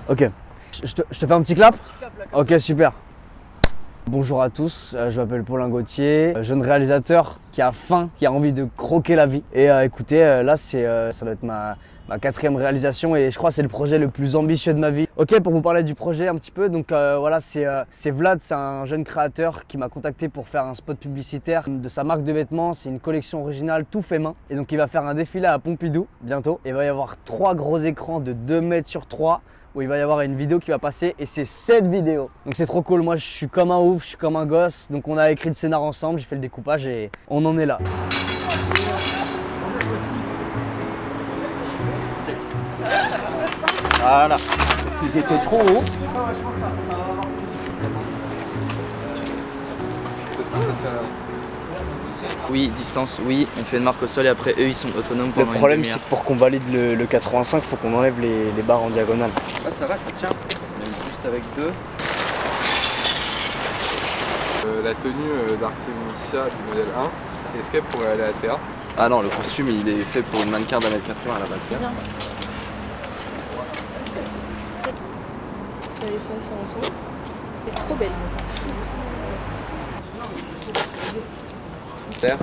Ok. Je te fais un petit clap? Ok, super. Bonjour à tous, je m'appelle Paulin Gauthier, jeune réalisateur qui a faim, qui a envie de croquer la vie. Et écoutez, là ça doit être ma 4e réalisation et je crois que c'est le projet le plus ambitieux de ma vie. Ok, pour vous parler du projet un petit peu, donc voilà, c'est Vlad, c'est un jeune créateur qui m'a contacté pour faire un spot publicitaire de sa marque de vêtements. C'est une collection originale tout fait main. Et donc il va faire un défilé à Pompidou bientôt. Et il va y avoir 3 gros écrans de 2 mètres sur 3 où il va y avoir une vidéo qui va passer et c'est cette vidéo. Donc c'est trop cool, moi je suis comme un ouf, je suis comme un gosse. Donc on a écrit le scénar ensemble, j'ai fait le découpage et on en est là. Voilà. Parce qu'ils étaient trop hauts. Oui, distance, oui, on fait une marque au sol et après eux ils sont autonomes pendant une demi-heure. Le problème c'est que pour qu'on valide le 85, il faut qu'on enlève les barres en diagonale. Là ça va, ça tient. Même juste avec 2. La tenue d'Artemisia du modèle 1, est-ce qu'elle pourrait aller à terre? Ah non, le costume il est fait pour une mannequin d'1m80 à la base. Ça en sort. Elle est trop belle. Terre?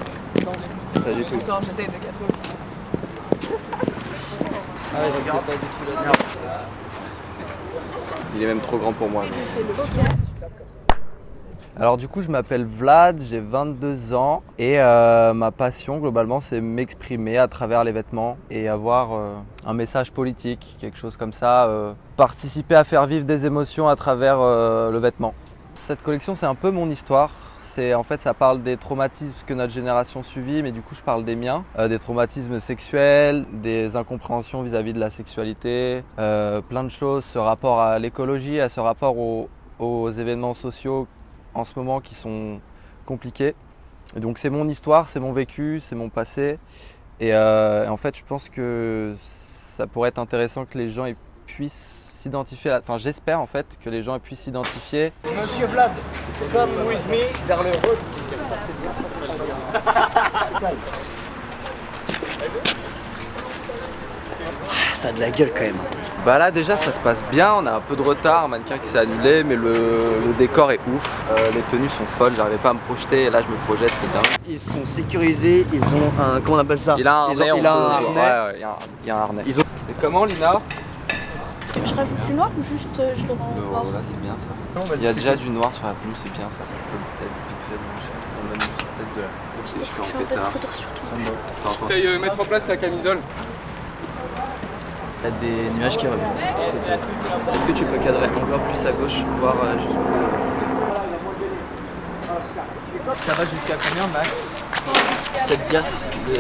Pas du tout. Encore, j'essaye de gâteau. Ah ouais, regarde pas du tout la merde. Il est même trop grand pour moi. Alors du coup je m'appelle Vlad, j'ai 22 ans et ma passion globalement c'est m'exprimer à travers les vêtements et avoir un message politique, quelque chose comme ça, participer à faire vivre des émotions à travers le vêtement. Cette collection c'est un peu mon histoire. En fait, ça parle des traumatismes que notre génération subit, mais du coup, je parle des miens. Des traumatismes sexuels, des incompréhensions vis-à-vis de la sexualité, plein de choses, ce rapport à l'écologie, à ce rapport aux événements sociaux en ce moment qui sont compliqués. Et donc, c'est mon histoire, c'est mon vécu, c'est mon passé. Et en fait, je pense que ça pourrait être intéressant que les gens puissent s'identifier, enfin j'espère en fait que les gens puissent s'identifier. Monsieur Vlad, come with me vers le road. Ça c'est bien, Ça a de la gueule quand même. Bah là déjà ça se passe bien, on a un peu de retard, un mannequin qui s'est annulé, mais le décor est ouf. Les tenues sont folles, j'arrivais pas à me projeter et là je me projette, c'est dingue. Ils sont sécurisés, ils ont un, comment on appelle ça? Il a un harnais, il a un harnais. Ouais, il y a un harnais. Ils ont... C'est comment Lina? Je rajoute du noir ou juste je le rends noir? Là c'est bien ça. Il y a déjà du noir sur la tenue, c'est bien ça. Tu peux peut-être vite fait blanchir. On a peut-être de la... Je suis en pétard. T'ailles mettre en place la camisole. T'as des nuages qui reviennent. Est-ce que tu peux cadrer encore plus à gauche, voir jusqu'où... Ça va jusqu'à combien max? Cette diaph de...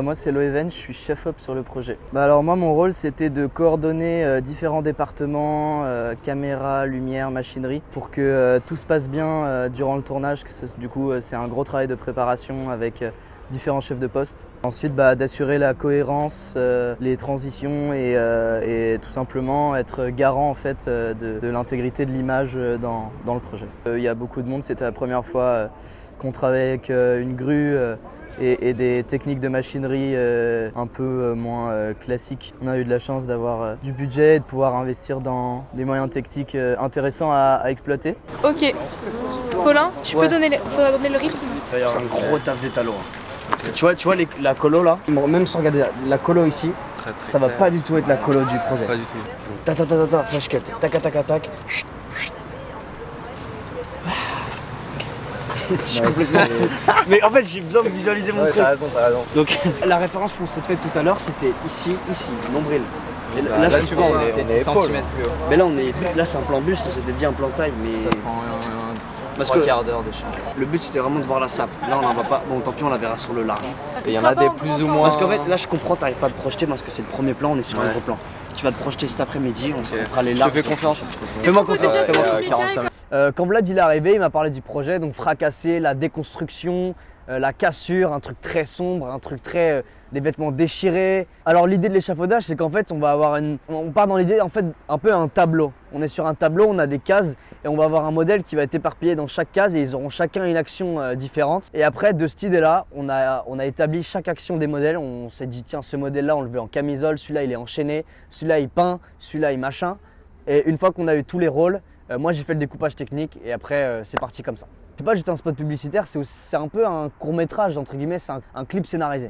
moi c'est Loeven, je suis chef op sur le projet. Alors moi mon rôle c'était de coordonner différents départements, caméra, lumière, machinerie pour que tout se passe bien durant le tournage. Du coup c'est un gros travail de préparation avec différents chefs de poste. Ensuite d'assurer la cohérence, les transitions et tout simplement être garant en fait de l'intégrité de l'image dans le projet. Il y a beaucoup de monde, c'était la première fois qu'on travaillait avec une grue et des techniques de machinerie un peu moins classiques. On a eu de la chance d'avoir du budget et de pouvoir investir dans des moyens techniques intéressants à exploiter. Ok. Paulin, faudra donner le rythme. Il y a un gros taf d'étalon. Tu vois la colo là, même sans regarder la colo ici, ça va pas du tout être la colo du projet. Pas du tout. Ta, flash cut, tac. Je suis complètement fou. Mais en fait j'ai besoin de visualiser mon truc. T'as raison. Donc la référence qu'on s'est fait tout à l'heure c'était ici, nombril. Et Là tu vois on est 10 cm plus haut. Mais là c'est un plan buste, on s'était dit un plan taille mais... Ça prend Parce 3 que quarts d'heure de charge. le but c'était vraiment de voir la sape. Là on n'en voit pas, bon tant pis on la verra sur le large. Et il y en a des plus ou moins... Parce qu'en fait là je comprends, t'arrives pas à te projeter parce que c'est le premier plan, on est sur un gros plan. Tu vas te projeter cet après-midi, on fera les larges. Je te fais confiance. Fais-moi confiance. Déjà, 45 minutes. Quand Vlad il est arrivé, il m'a parlé du projet, donc fracasser, la déconstruction, la cassure, un truc très sombre, un truc très des vêtements déchirés. Alors l'idée de l'échafaudage, c'est qu'en fait on va avoir on part dans l'idée en fait un peu un tableau. On est sur un tableau, on a des cases et on va avoir un modèle qui va être éparpillé dans chaque case et ils auront chacun une action différente. Et après de cette idée-là, on a établi chaque action des modèles. On s'est dit tiens, ce modèle-là on le veut en camisole, celui-là il est enchaîné, celui-là il peint, celui-là il machin. Et une fois qu'on a eu tous les rôles, moi j'ai fait le découpage technique et après c'est parti comme ça. C'est pas juste un spot publicitaire, c'est un peu un court-métrage entre guillemets, c'est un clip scénarisé.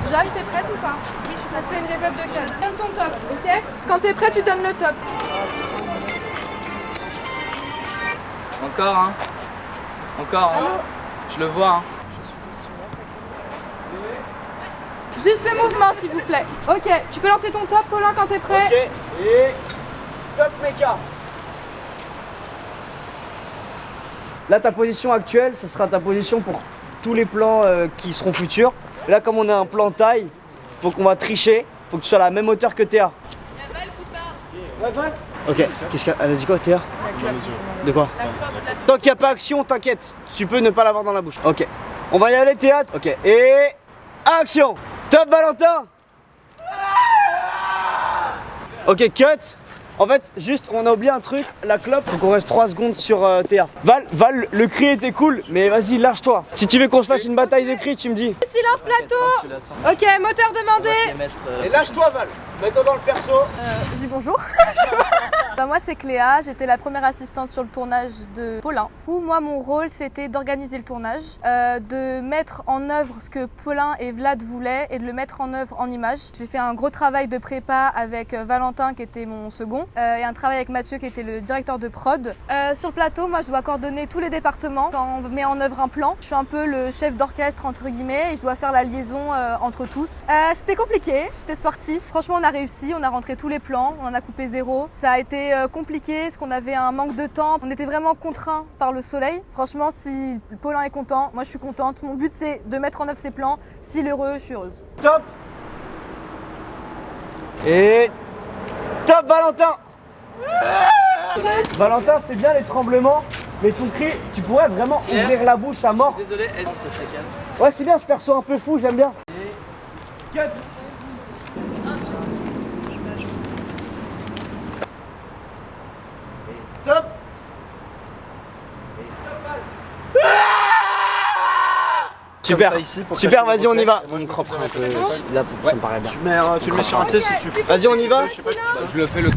Jeanne, t'es prête ou pas? Oui, je passe une répète de 15. Donne ton top, ok? Quand t'es prêt, tu donnes le top. Encore, hein. Encore, hein. Je le vois, hein. Juste le mouvement, s'il vous plaît. Ok, tu peux lancer ton top, Paulin, quand t'es prêt. Ok, et top méca. Là, ta position actuelle, ce sera ta position pour tous les plans qui seront futurs. Et là, comme on a un plan taille, faut qu'on va tricher. Faut que tu sois à la même hauteur que Théa. Il y a Val qui part. Ouais, Val. Ok, elle a dit quoi, Théa? De quoi? Tant qu'il n'y a pas action, t'inquiète. Tu peux ne pas l'avoir dans la bouche. Ok, on va y aller, Théa. Ok, et action. Top Valentin. Ok, cut. En fait, juste, on a oublié un truc, la clope, faut qu'on reste 3 secondes sur Théa. Val, le cri était cool, mais vas-y, lâche-toi. Si tu veux qu'on se fasse une bataille de cris, tu me dis. Silence plateau. Ok, moteur demandé. Et lâche-toi, Val. Mets-toi dans le perso. Je dis bonjour. Moi c'est Cléa, j'étais la première assistante sur le tournage de Paulin. Où moi mon rôle c'était d'organiser le tournage, de mettre en œuvre ce que Paulin et Vlad voulaient et de le mettre en œuvre en images. J'ai fait un gros travail de prépa avec Valentin qui était mon second et un travail avec Mathieu qui était le directeur de prod. Sur le plateau, moi je dois coordonner tous les départements quand on met en œuvre un plan. Je suis un peu le chef d'orchestre entre guillemets et je dois faire la liaison entre tous. C'était compliqué, c'était sportif. Franchement on a réussi, on a rentré tous les plans, on en a coupé 0. Ça a été compliqué parce qu'on avait un manque de temps. On était vraiment contraints par le soleil. Franchement, si Paulin est content, moi je suis contente. Mon but c'est de mettre en œuvre ses plans. S'il est heureux, je suis heureuse. Top. Et top Valentin. Valentin, c'est bien les tremblements, mais ton cri, tu pourrais vraiment ouvrir la bouche à mort. Désolé, ça serait calme. Ouais, c'est bien ce perso un peu fou, j'aime bien. Et cut. Top. Super, super, vas-y on y va. On me croppera un peu, là ça me paraît bien. Tu le mets sur un pied si tu veux. Vas-y on y va. Je le fais le...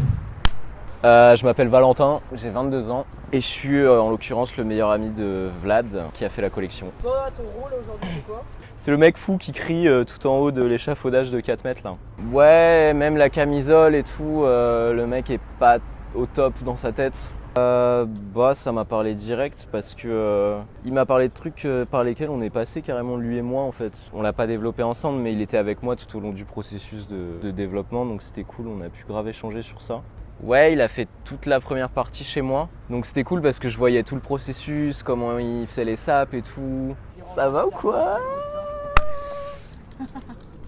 Je m'appelle Valentin, j'ai 22 ans et je suis en l'occurrence le meilleur ami de Vlad qui a fait la collection. Toi, ton rôle aujourd'hui c'est quoi? C'est le mec fou qui crie tout en haut de l'échafaudage de 4 mètres là. Ouais, même la camisole et tout, le mec est pas au top dans sa tête. Ça m'a parlé direct parce que il m'a parlé de trucs par lesquels on est passé carrément lui et moi en fait. On l'a pas développé ensemble mais il était avec moi tout au long du processus de développement donc c'était cool, on a pu grave échanger sur ça. Ouais, il a fait toute la première partie chez moi donc c'était cool parce que je voyais tout le processus, comment il faisait les sapes et tout. Ça va ou quoi?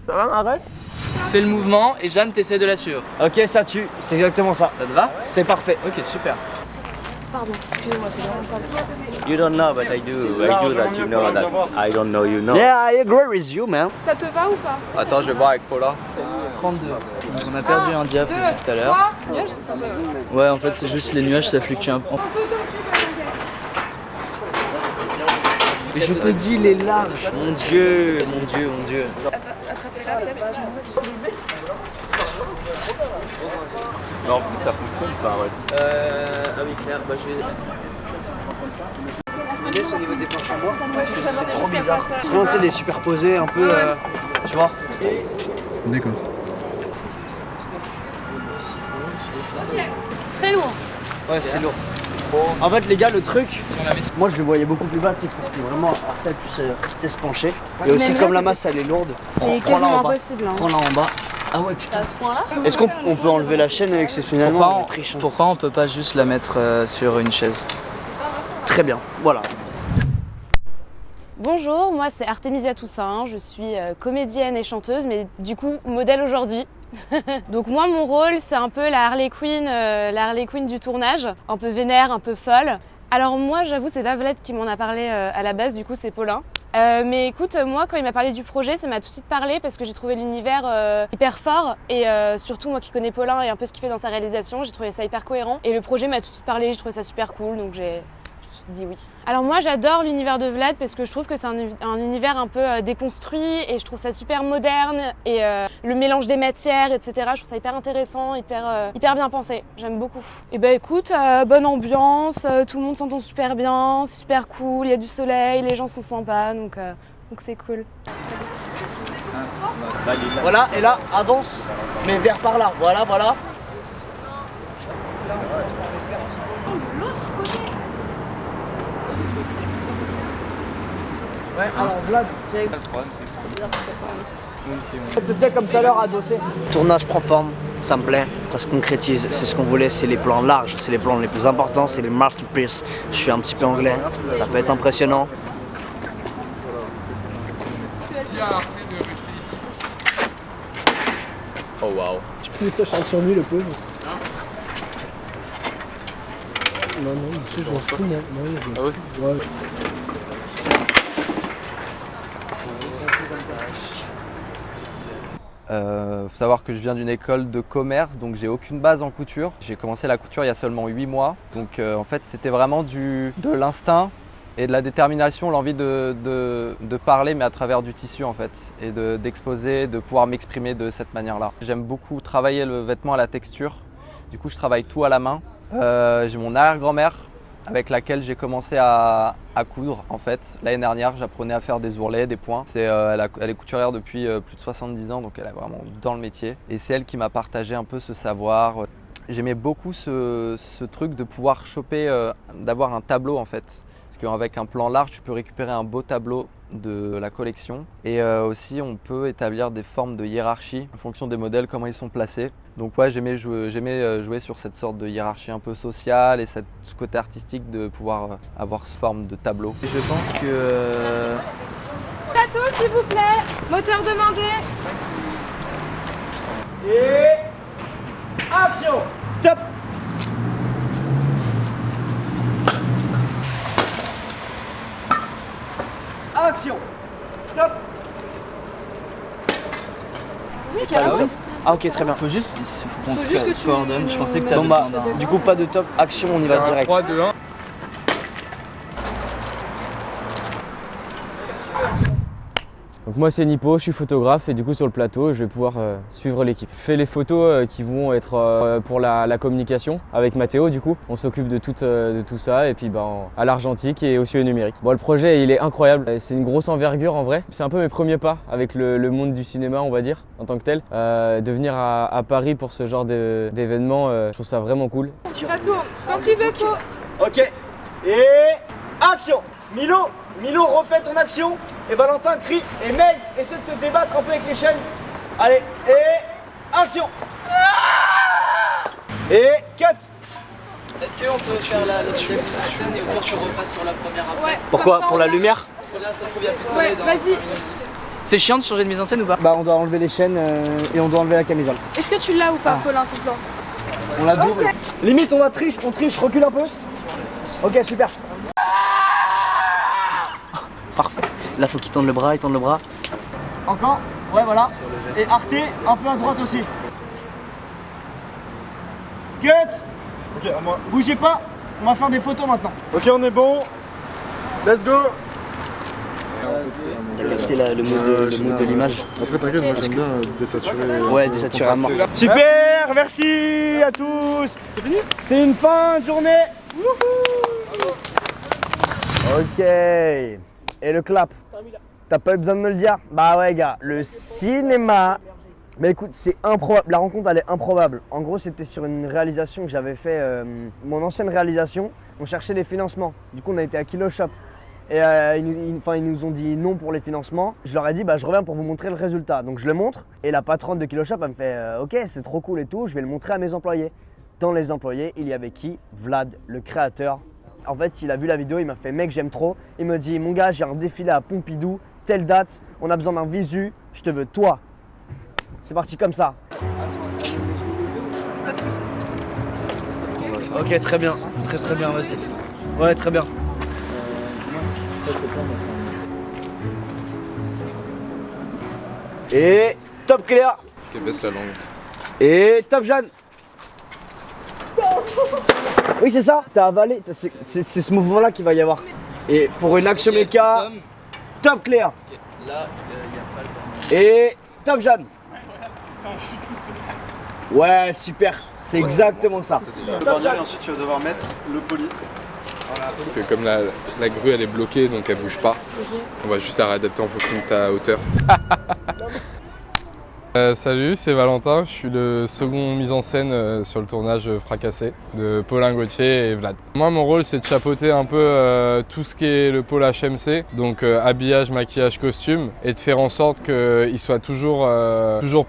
Ça va Marès? Fais le mouvement et Jeanne t'essaie de la suivre. Ok, ça tue, c'est exactement ça. Ça te va? C'est parfait. Ok, super. Pardon, excusez-moi, c'est vraiment pas... You don't know, but I do. I do that. You know that. I don't know. You know. Yeah, I agree with you, man. Ça te va ou pas? Attends, je vais voir avec Paula. 32. Donc on a perdu un diable tout à l'heure. 3, nuages, c'est sympa. Ouais, en fait, c'est juste les nuages, ça fluctue un peu. On peut Mais je te dis, il est large. Mon Dieu, mon Dieu, mon Dieu. attraper là, peut-être. Non, ça fonctionne pas, ouais. Ah oui, Claire, bah je vais... Laisse au niveau des planches en bois. C'est trop bizarre. C'est vraiment, tu sais, des superposés un peu, tu vois. D'accord. Très lourd. Ouais, c'est lourd. En fait, les gars, le truc, Si on la met... moi je le voyais beaucoup plus bas, tu sais, pour que vraiment Arthel puisse se pencher. Et aussi, comme la masse elle est lourde, prends-la en bas. Prends-la en bas. Ah ouais, putain. Est-ce qu'on peut enlever la chaîne avec ces finalement on triche, hein. Pourquoi on peut pas juste la mettre sur une chaise? Très bien, voilà. Bonjour, moi c'est Artemisia Toussaint, je suis comédienne et chanteuse, mais du coup modèle aujourd'hui. Donc moi mon rôle c'est un peu la Harley Quinn du tournage, un peu vénère, un peu folle. Alors moi j'avoue c'est pas Vlad qui m'en a parlé à la base, du coup c'est Paulin. Mais écoute, moi quand il m'a parlé du projet, ça m'a tout de suite parlé parce que j'ai trouvé l'univers hyper fort et surtout moi qui connais Paulin et un peu ce qu'il fait dans sa réalisation, j'ai trouvé ça hyper cohérent et le projet m'a tout de suite parlé, j'ai trouvé ça super cool donc j'ai dit oui. Alors moi j'adore l'univers de Vlad parce que je trouve que c'est un univers un peu déconstruit et je trouve ça super moderne et le mélange des matières etc. Je trouve ça hyper intéressant, hyper bien pensé, j'aime beaucoup. Et ben écoute, bonne ambiance, tout le monde s'entend super bien, c'est super cool, il y a du soleil, les gens sont sympas donc c'est cool. Voilà, et là, avance, mais vers par là. Voilà, voilà. Ouais, alors Vlad, Le problème, c'est que te tiens comme tout à l'heure adossé. Tournage prend forme, ça me plaît, ça se concrétise, c'est ce qu'on voulait, c'est les plans larges, c'est les plans les plus importants, c'est les masterpieces. Je suis un petit peu anglais, ça peut être impressionnant. Si à Arte de rester ici. Oh waouh. Tu peux mettre ça charge sur lui, le pauvre. Non, non, tu sais, je m'en fous, moi. Non, je m'en fous. Ouais. Faut savoir que je viens d'une école de commerce, donc j'ai aucune base en couture. J'ai commencé la couture il y a seulement 8 mois, donc en fait c'était vraiment de l'instinct et de la détermination, l'envie de parler mais à travers du tissu en fait, et d'exposer, de pouvoir m'exprimer de cette manière-là. J'aime beaucoup travailler le vêtement à la texture, du coup je travaille tout à la main. J'ai mon arrière-grand-mère avec laquelle j'ai commencé à coudre en fait. L'année dernière, j'apprenais à faire des ourlets, des points. Elle est couturière depuis plus de 70 ans, donc elle est vraiment dans le métier. Et c'est elle qui m'a partagé un peu ce savoir. J'aimais beaucoup ce truc de pouvoir choper, d'avoir un tableau en fait. Parce qu'avec un plan large, tu peux récupérer un beau tableau de la collection. Et aussi, on peut établir des formes de hiérarchie en fonction des modèles, comment ils sont placés. Donc ouais, j'aimais jouer sur cette sorte de hiérarchie un peu sociale et ce côté artistique de pouvoir avoir forme de tableau. Et je pense que... Plateau s'il vous plaît. Moteur demandé. Et... action. Top. Action. Stop. Oui, carrément. Ah ok, très bien. Faut juste qu'on se coordonne. Je pensais que tu avais Bon bah, besoin d'un... du coup pas de top, action, on y va direct. 3, 2, 1. Donc moi c'est Nipo, je suis photographe et du coup sur le plateau je vais pouvoir suivre l'équipe. Je fais les photos qui vont être pour la communication avec Mathéo du coup. On s'occupe de tout ça et puis à l'argentique et aussi au numérique. Bon le projet il est incroyable, c'est une grosse envergure en vrai. C'est un peu mes premiers pas avec le monde du cinéma on va dire en tant que tel. De venir à Paris pour ce genre d'événement, je trouve ça vraiment cool. Ça tourne. Quand tu veux, Pau. Ok. Et... action. Milo refait ton action. Et Valentin crie. Et Meg essaie de te débattre un peu avec les chaînes. Allez. Et... action. Et... cut. Est-ce qu'on peut faire la scène et au pire tu repasses sur la première après? Ouais. Pourquoi? Pour la lumière? Parce que là ça se trouve il y a plus de soleil dans vas-y. 5 minutes. C'est chiant de changer de mise en scène ou pas? Bah on doit enlever les chaînes et on doit enlever la camisole. Est-ce que tu l'as ou pas, Paulin, ton plan? On la double. Ok. Limite on triche, recule un peu. Ok, super. Parfait. Là faut qu'il tende le bras, Encore. Ouais voilà. Et Arte un peu à droite aussi. Cut. Ok, à moi. Bougez pas, on va faire des photos maintenant. Ok, on est bon. Let's go. T'as capté le mood de l'image? Après, t'inquiète, moi j'aime bien désaturer. Ouais, désaturer à mort. Super, merci à tous. C'est fini? C'est une fin de journée. Ok. Et le clap? T'as pas eu besoin de me le dire? Bah ouais gars, le cinéma. Mais écoute, c'est improbable, la rencontre elle est improbable. En gros c'était sur une réalisation que j'avais fait, mon ancienne réalisation. On cherchait les financements, du coup on a été à Kilo Shop. Et ils nous ont dit non pour les financements. Je leur ai dit je reviens pour vous montrer le résultat. Donc je le montre et la patronne de Kilo Shop elle me fait ok c'est trop cool et tout, je vais le montrer à mes employés. Dans les employés, il y avait qui? Vlad, le créateur. En fait il a vu la vidéo, il m'a fait mec j'aime trop. Il me dit mon gars j'ai un défilé à Pompidou, telle date, on a besoin d'un visu, je te veux toi. C'est parti comme ça. Pas de soucis. Ok, très bien, vas-y. Ouais, très bien. Et top Cléa. Ok, baisse la langue. Et top Jeanne. Oui, c'est ça, t'as avalé, c'est ce mouvement-là qu'il va y avoir. Et pour une action méca, Tom. top Cléa. Ok, là, il n'y a pas le temps. Et top Jeanne. Ouais, super, c'est exactement ça. Top Jeanne. Ensuite, tu vas devoir mettre le poli. Que comme la grue elle est bloquée donc elle bouge pas, on va juste la réadapter en fonction de ta hauteur. Salut, c'est Valentin, je suis le second mise en scène sur le tournage Fracassé de Paulin Gauthier et Vlad. Moi mon rôle c'est de chapeauter un peu tout ce qui est le pôle HMC, donc habillage, maquillage, costume, et de faire en sorte qu'ils soient toujours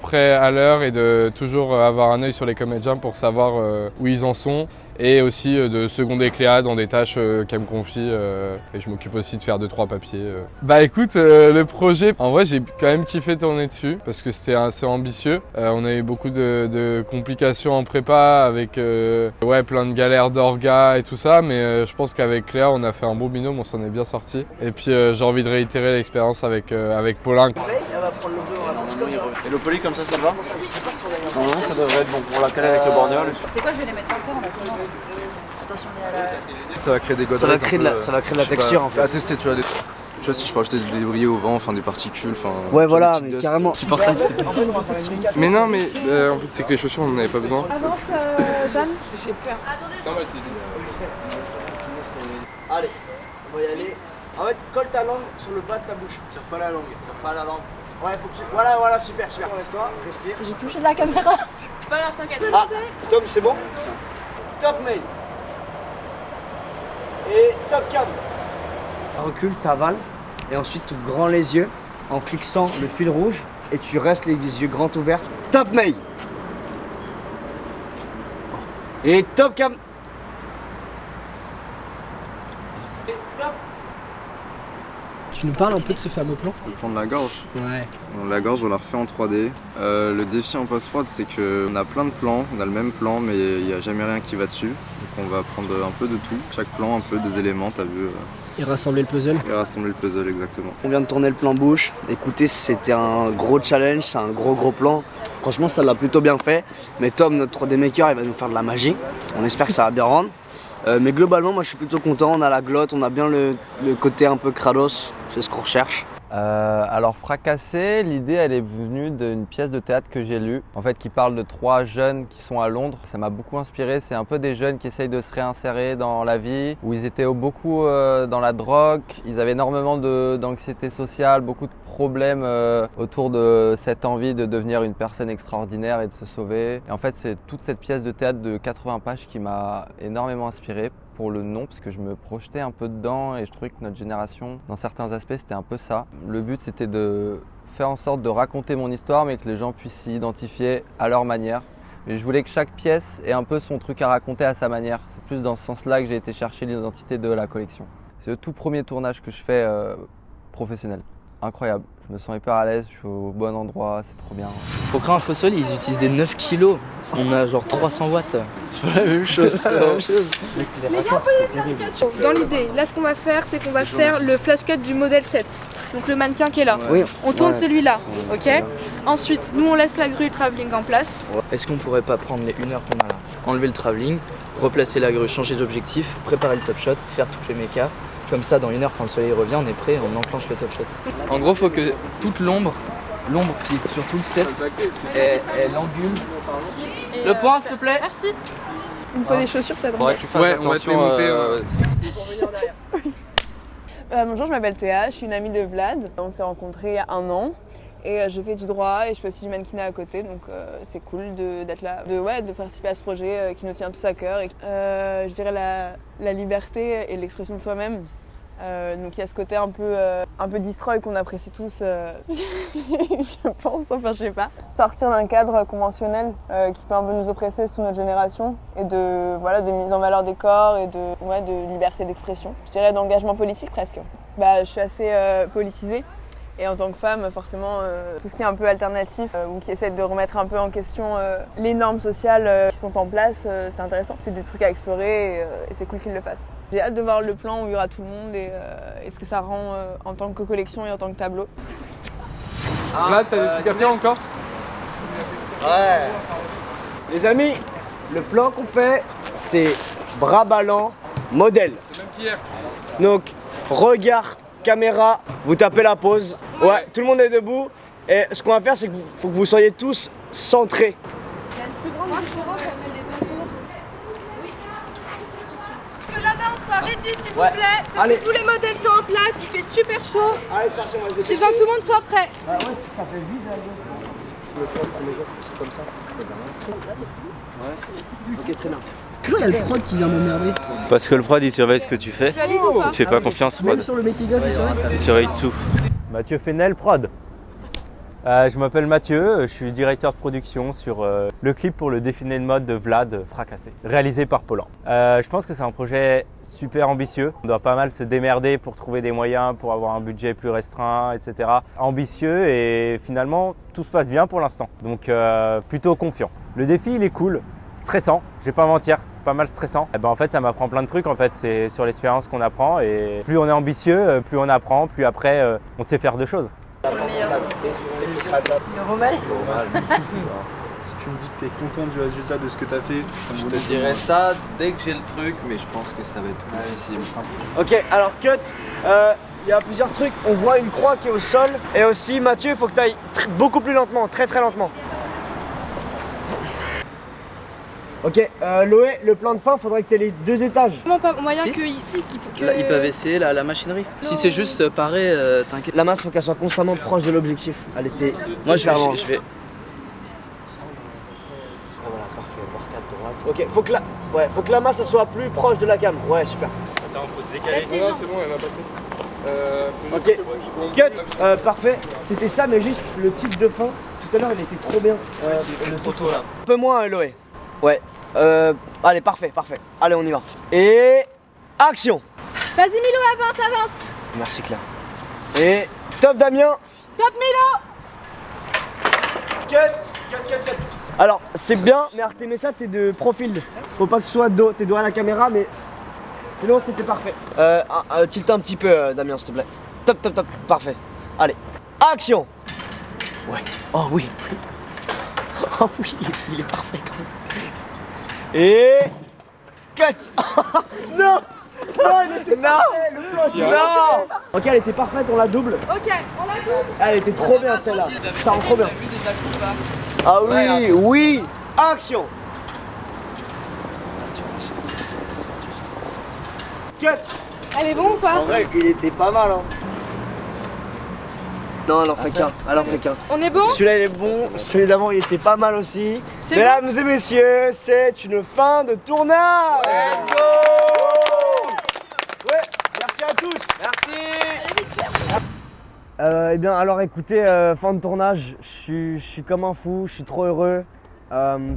prêts à l'heure et de toujours avoir un œil sur les comédiens pour savoir où ils en sont. Et aussi de seconder Cléa dans des tâches qu'elle me confie et je m'occupe aussi de faire 2-3 papiers. Bah écoute, le projet, en vrai j'ai quand même kiffé tourner dessus parce que c'était assez ambitieux. On a eu beaucoup de complications en prépa avec plein de galères d'orga et tout ça, mais je pense qu'avec Cléa on a fait un bon binôme, on s'en est bien sorti. Et puis j'ai envie de réitérer l'expérience avec Paulin. Et le poli comme ça te va? Non, ça devrait être bon. On l'a calé avec le borgnole. C'est quoi, je vais les mettre par terre en attendant. Attention, il y a la... Ça va créer des godreds. Ça va créer de la texture en fait. À tester, tu vois, si je peux ajouter des débris au vent, enfin des particules, enfin... Ouais voilà, mais carrément. C'est parfait, c'est Mais non mais en fait c'est que les chaussures on n'en avait pas besoin. Avance, Jeanne. J'ai peur. Allez, on va y aller. En fait, colle ta langue sur le bas de ta bouche. Tire pas la langue, tire pas la langue. Ouais, faut que tu... Voilà, super. Enlève-toi, respire. J'ai touché de la caméra. C'est pas grave, t'inquiète. Ah, Tom, c'est bon? Top May. Et top Cam. Recule, t'avales. Et ensuite, tu ouvres grand les yeux en fixant le fil rouge. Et tu restes les yeux grands ouverts. Top May. Et top Cam. Et top. Tu nous parles un peu de ce fameux plan? Le plan de la gorge. Ouais. La gorge, on l'a refait en 3D. Le défi en post-prod, c'est qu'on a plein de plans, on a le même plan, mais il n'y a jamais rien qui va dessus. Donc on va prendre un peu de tout, chaque plan, un peu des éléments, t'as vu. Et rassembler le puzzle? Et rassembler le puzzle, exactement. On vient de tourner le plan bouche. Écoutez, c'était un gros challenge, c'est un gros plan. Franchement, ça l'a plutôt bien fait. Mais Tom, notre 3D maker, il va nous faire de la magie. On espère que ça va bien rendre. Mais globalement, moi je suis plutôt content. On a la glotte, on a bien le côté un peu Kratos. C'est ce qu'on recherche. Alors Fracassé, l'idée elle est venue d'une pièce de théâtre que j'ai lue, en fait qui parle de 3 jeunes qui sont à Londres. Ça m'a beaucoup inspiré, c'est un peu des jeunes qui essayent de se réinsérer dans la vie, où ils étaient beaucoup dans la drogue, ils avaient énormément d'anxiété sociale, beaucoup de problèmes autour de cette envie de devenir une personne extraordinaire et de se sauver. Et en fait c'est toute cette pièce de théâtre de 80 pages qui m'a énormément inspiré. Pour le nom, parce que je me projetais un peu dedans et je trouvais que notre génération, dans certains aspects, c'était un peu ça. Le but, c'était de faire en sorte de raconter mon histoire, mais que les gens puissent s'y identifier à leur manière. Mais je voulais que chaque pièce ait un peu son truc à raconter à sa manière. C'est plus dans ce sens-là que j'ai été chercher l'identité de la collection. C'est le tout premier tournage que je fais professionnel. Incroyable, je me sens hyper à l'aise, je suis au bon endroit, c'est trop bien. Pour créer un faux sol, ils utilisent des 9 kilos. On a genre 300 watts. C'est pas la même chose. C'est la même chose. Les gars, c'est terrible. Dans l'idée, là ce qu'on va faire, c'est qu'on va faire le flash cut du modèle 7. Donc le mannequin qui est là. Oui. On tourne celui-là, ok? Ensuite, nous on laisse la grue travelling en place. Est-ce qu'on pourrait pas prendre les 1 heure qu'on a là, enlever le travelling, replacer la grue, changer d'objectif, préparer le top shot, faire toutes les mécas. Comme ça, dans 1 heure, quand le soleil revient, on est prêt, on enclenche le top shot. En gros, il faut que toute l'ombre qui est sur tout le set, elle angule. Le point, s'il te plaît. Merci. Il me faut des chaussures, peut-être. Ouais, on va te les monter. Bonjour, je m'appelle Théa, je suis une amie de Vlad. On s'est rencontrés il y a 1 an et je fais du droit et je fais aussi du mannequinat à côté, donc c'est cool d'être là, de participer à ce projet qui nous tient tous à cœur. Je dirais la liberté et l'expression de soi-même. Donc il y a ce côté un peu destroy qu'on apprécie tous, je pense, enfin je sais pas. Sortir d'un cadre conventionnel qui peut un peu nous oppresser sous notre génération et de mise en valeur des corps et de liberté d'expression. Je dirais d'engagement politique presque. Je suis assez politisée et en tant que femme, forcément, tout ce qui est un peu alternatif ou qui essaie de remettre un peu en question les normes sociales qui sont en place, c'est intéressant. C'est des trucs à explorer et c'est cool qu'ils le fassent. J'ai hâte de voir le plan où il y aura tout le monde et ce que ça rend en tant que collection et en tant que tableau. Vlad, t'as des trucs à faire encore? Ouais. Les amis, le plan qu'on fait, c'est bras ballants, modèle. C'est même qu'hier. Donc, regard, caméra, vous tapez la pause. Ouais, tout le monde est debout. Et ce qu'on va faire, c'est qu'il faut que vous soyez tous centrés. Il y a une plus grande différence entre les deux tours. Que là-bas on soit ready s'il vous plaît, parce que tous les modèles sont en place, il fait super chaud. Allez, c'est parti, on va se C'est dépêcher. temps que tout le monde soit prêt. Ah ouais, ça fait vide là. Le plan de premier jour, c'est comme ça. Ouais. Ok, très bien. Toujours il y a le prod qui vient m'emmerder. Parce que le prod il surveille ce que tu fais. Tu fais pas confiance prod. Même sur le making-of, Il surveille tout. Mathieu Fenel, prod. Je m'appelle Mathieu, je suis directeur de production sur le clip pour le défilé de mode de Vlad Fracassé, réalisé par Paulin. Je pense que c'est un projet super ambitieux. On doit pas mal se démerder pour trouver des moyens, pour avoir un budget plus restreint, etc. Ambitieux et finalement tout se passe bien pour l'instant. Donc plutôt confiant. Le défi il est cool, stressant, je vais pas mentir, pas mal stressant. Et ben, en fait ça m'apprend plein de trucs, en fait c'est sur l'expérience qu'on apprend et plus on est ambitieux, plus on apprend, plus après on sait faire de choses. Le Romal. Si tu me dis que tu es content du résultat de ce que tu as fait, Je te dirais ça dès que j'ai le truc, mais je pense que ça va être difficile. Ok, alors cut, il y a plusieurs trucs. On voit une croix qui est au sol. Et aussi, Mathieu, il faut que tu ailles beaucoup plus lentement, très lentement. Ok, Loé, le plan de fin, faudrait que tu aies les 2 étages. Comment pas moyen Si. que ici que... Là, ils peuvent essayer la machinerie. Si c'est juste pareil, t'inquiète. La masse, faut qu'elle soit constamment proche de l'objectif. Elle était. Moi, je vais. Ah, voilà, parfait, voir 4 droite. Ok, faut que la masse elle soit plus proche de la cam. Ouais, super. Attends, faut se décaler. Non, c'est bon, il y en a pas fait. Ok, cut, parfait. C'était ça, mais juste le titre de fin. Tout à l'heure, il était trop bien. Le titre là. Un peu moins, Loé. Ouais. Allez, parfait. Allez, on y va. Et action. Vas-y Milo, avance. Merci Claire. Et top Damien. Top Milo. Cut. Alors, c'est bien, mais Artemisa, t'es de profil. Faut pas que tu sois dos. T'es dos à la caméra, mais sinon, c'était parfait. Tilte un petit peu, Damien, s'il te plaît. Top. Parfait. Allez, action. Ouais. Oh oui. Oh oui, il est parfait. Et cut. Non, il était parfait, le plan. Non. Ok, elle était parfaite, on la double. Ok, on la double. Elle était trop bien celle-là. Ça rend trop bien. Ah oui. Action. Cut. Elle est bon ou pas? En vrai, il était pas mal, hein. Non, elle en fait qu'un. On est bon? Celui-là, il est bon. Celui d'avant, il était pas mal aussi. C'est Mesdames et messieurs, c'est une fin de tournage. Let's go. Ouais, merci à tous. Merci. Eh bien, alors écoutez, fin de tournage. Je suis comme un fou, je suis trop heureux.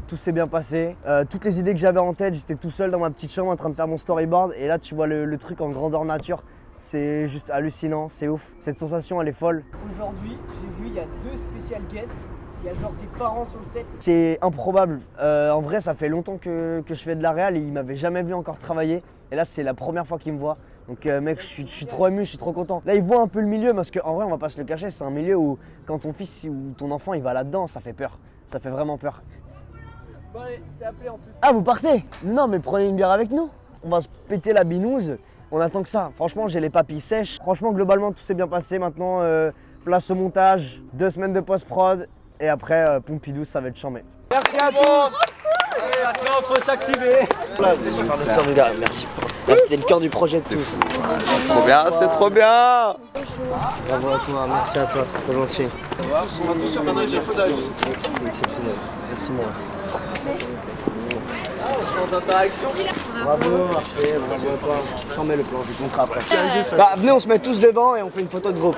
Tout s'est bien passé. Toutes les idées que j'avais en tête, j'étais tout seul dans ma petite chambre en train de faire mon storyboard. Et là, tu vois le truc en grandeur nature. C'est juste hallucinant, c'est ouf. Cette sensation, elle est folle. Aujourd'hui, j'ai vu, il y a 2 spécial guests. Il y a genre des parents sur le set. C'est improbable. En vrai, ça fait longtemps que je fais de la réal et ils m'avaient jamais vu encore travailler. Et là, c'est la première fois qu'ils me voient. Donc mec, je suis trop ému, je suis trop content. Là, ils voient un peu le milieu parce qu'en vrai, on va pas se le cacher, c'est un milieu où quand ton fils ou ton enfant, il va là-dedans, ça fait peur. Ça fait vraiment peur. Bon allez, t'es appelé en plus. Ah, vous partez? Non, mais prenez une bière avec nous. On va se péter la binouse. On attend que ça. Franchement, j'ai les papilles sèches. Franchement, globalement, tout s'est bien passé. Maintenant, place au montage, 2 semaines de post-prod. Et après, Pompidou, ça va être chambé. Merci à tous. Allez, maintenant, faut s'activer. Là, je vais faire notre soeur, les gars. Merci. Là, c'était le cœur du projet de tous. Trop bien, c'est trop bien. Bravo à toi, merci à toi, c'est trop gentil. On va tous sur un échafaudage. Exceptionnel. Merci, moi. D'interaction. Bravo, parfait, bravo à toi. J'en mets le plan, je compterai après. Bah, venez, on se met tous devant et on fait une photo de groupe.